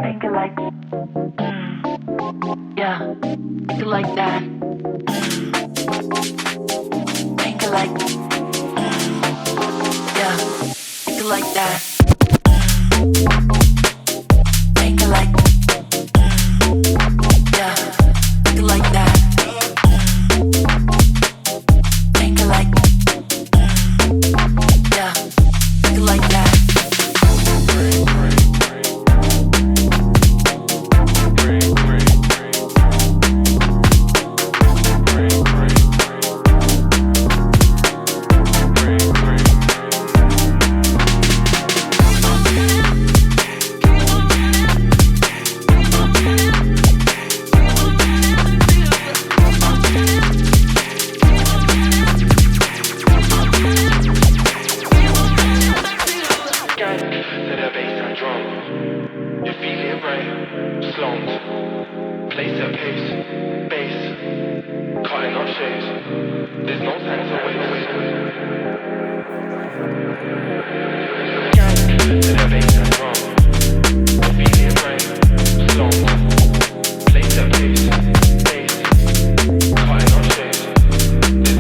Think it like, yeah, think it like that. Think it like, yeah, think it like that. Think it like, yeah, think it like that. Think it like, yeah, think it like that. You're feeling right, slums, place that pace.